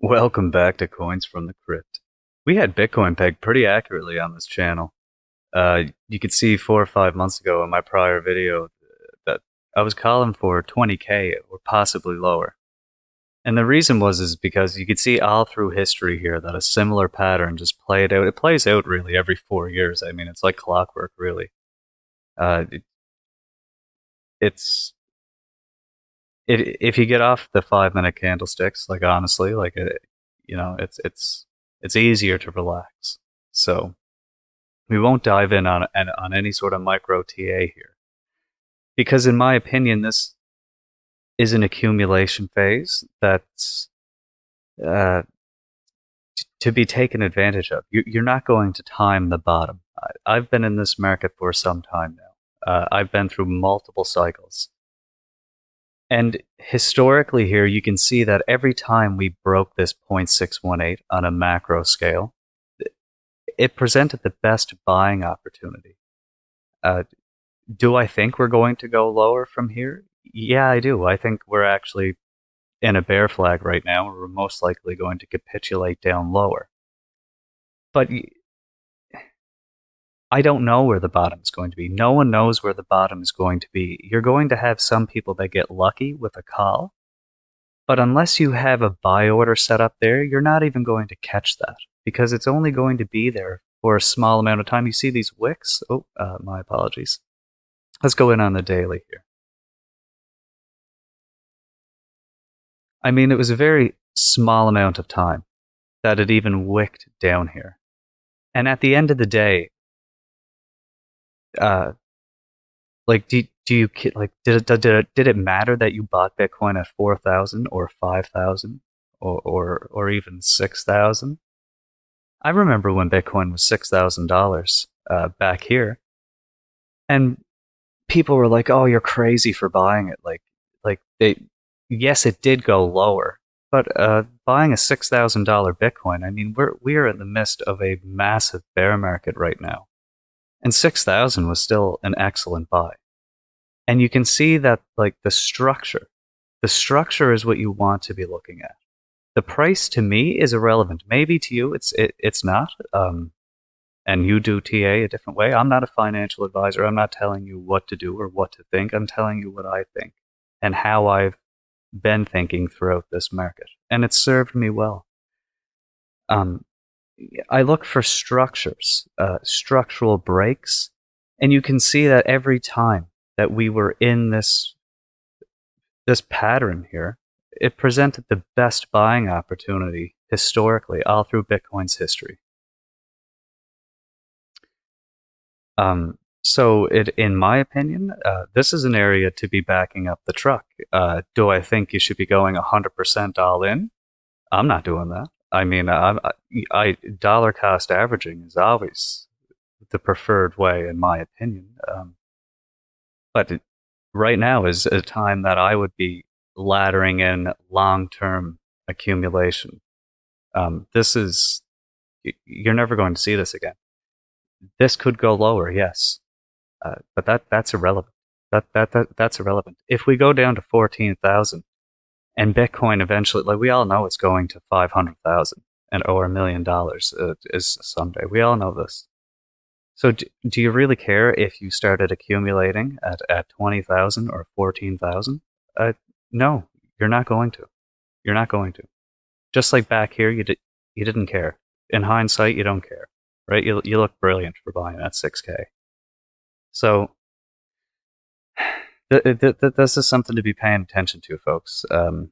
Welcome back to Coins from the Crypt. We had Bitcoin pegged pretty accurately on this channel. You could see 4 or 5 months ago in my prior video that I was calling for 20K or possibly lower. And the reason is because you could see all through history here that a similar pattern just played out. It plays out really every 4 years. I mean, it's like clockwork, really. Uh, it, it's if you get off the 5 minute candlesticks, like honestly, like it's easier to relax. So we won't dive in on any sort of micro TA here because, in my opinion, this is an accumulation phase that's uh, to be taken advantage of. You're not going to time the bottom. I've been in this market for some time now. I've been through multiple cycles. And historically here, you can see that every time we broke this 0.618 on a macro scale, it presented the best buying opportunity. Do I think we're going to go lower from here? Yeah, I do. I think we're actually in a bear flag right now. We're most likely going to capitulate down lower. But I don't know where the bottom is going to be. No one knows where the bottom is going to be. You're going to have some people that get lucky with a call, but unless you have a buy order set up there, you're not even going to catch that because it's only going to be there for a small amount of time. You see these wicks? Oh, my apologies. Let's go in on the daily here. I mean, it was a very small amount of time that it even wicked down here. And at the end of the day, like, do you like did it matter that you bought Bitcoin at 4,000 or 5,000 or even 6,000? I remember when Bitcoin was $6,000 back here, and people were like, "Oh, you're crazy for buying it." Yes, it did go lower, but buying a $6,000 Bitcoin, I mean, we're in the midst of a massive bear market right now, and 6,000 was still an excellent buy. And you can see that, like, the structure is what you want to be looking at. The price to me is irrelevant. Maybe to you it's not. And you do TA a different way. I'm not a financial advisor. I'm not telling you what to do or what to think. I'm telling you what I think and how I've been thinking throughout this market, and it's served me well. I look for structures, structural breaks, and you can see that every time that we were in this pattern here, it presented the best buying opportunity historically all through Bitcoin's history. So in my opinion, this is an area to be backing up the truck. Do I think you should be going 100% all in? I'm not doing that. I mean, dollar cost averaging is always the preferred way, in my opinion. But right now is a time that I would be laddering in long-term accumulation. This is, you're never going to see this again. This could go lower, yes, but that's irrelevant. That's irrelevant. If we go down to 14,000 and Bitcoin eventually, like, we all know it's going to 500,000 and or $1 million is someday. We all know this. So do you really care if you started accumulating at 20,000 or 14,000? No, you're not going to. You're not going to. Just like back here, you didn't care. In hindsight, you don't care, right? You look brilliant for buying at 6K. So this is something to be paying attention to, folks. Don't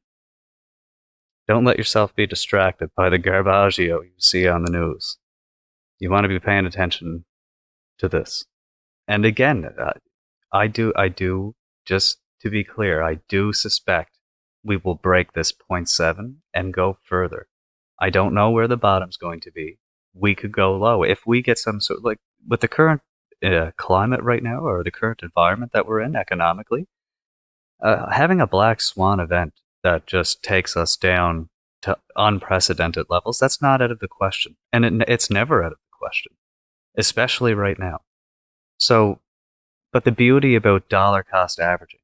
let yourself be distracted by the garbaggio you see on the news. You want to be paying attention to this. And again, I do, just to be clear, I do suspect we will break this 0.7 and go further. I don't know where the bottom's going to be. We could go low. If we get some sort, like, with the current climate right now, or the current environment that we're in economically, having a black swan event that just takes us down to unprecedented levels, that's not out of the question. And it's never out of the question, especially right now. So, but the beauty about dollar cost averaging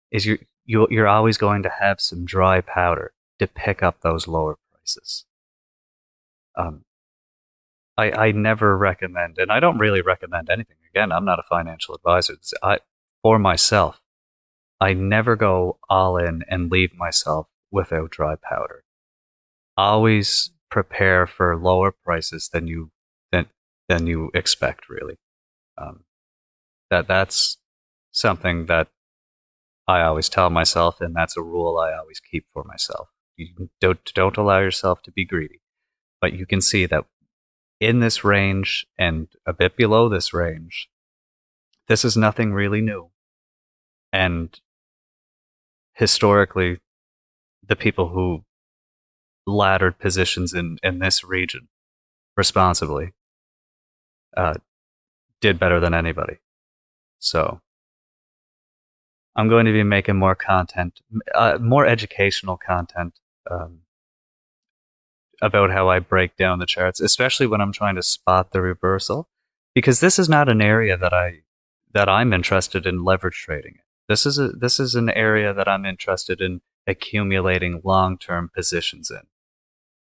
is you're always going to have some dry powder to pick up those lower prices. increases. I never recommend, and I don't really recommend anything. Again, I'm not a financial advisor. For myself, I never go all in and leave myself without dry powder. Always prepare for lower prices than you expect. Really, um, that's something that I always tell myself, and that's a rule I always keep for myself. You don't allow yourself to be greedy, but you can see that in this range and a bit below this range, this is nothing really new. And historically, the people who laddered positions in this region responsibly uh, did better than anybody. So I'm going to be making more content, more educational content about how I break down the charts, especially when I'm trying to spot the reversal, because this is not an area that I'm interested in leverage trading. This is an area that I'm interested in accumulating long-term positions in.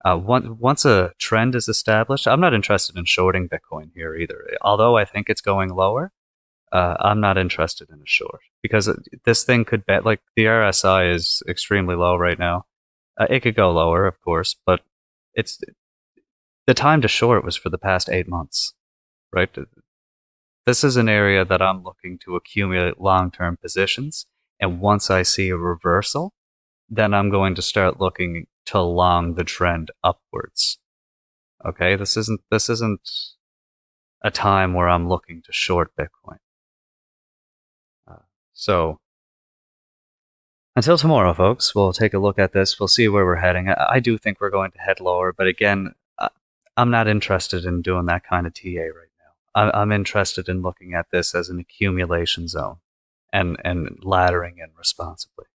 Once a trend is established, I'm not interested in shorting Bitcoin here either. Although I think it's going lower, I'm not interested in a short because this thing could bet, like the RSI is extremely low right now. It could go lower, of course, but it's the time to short was for the past 8 months, right? This is an area that I'm looking to accumulate long-term positions, and once I see a reversal, then I'm going to start looking to long the trend upwards. Okay, this isn't a time where I'm looking to short Bitcoin. So until tomorrow, folks, we'll take a look at this. We'll see where we're heading. I do think we're going to head lower, but again, I'm not interested in doing that kind of TA right now. I'm interested in looking at this as an accumulation zone and laddering in responsibly.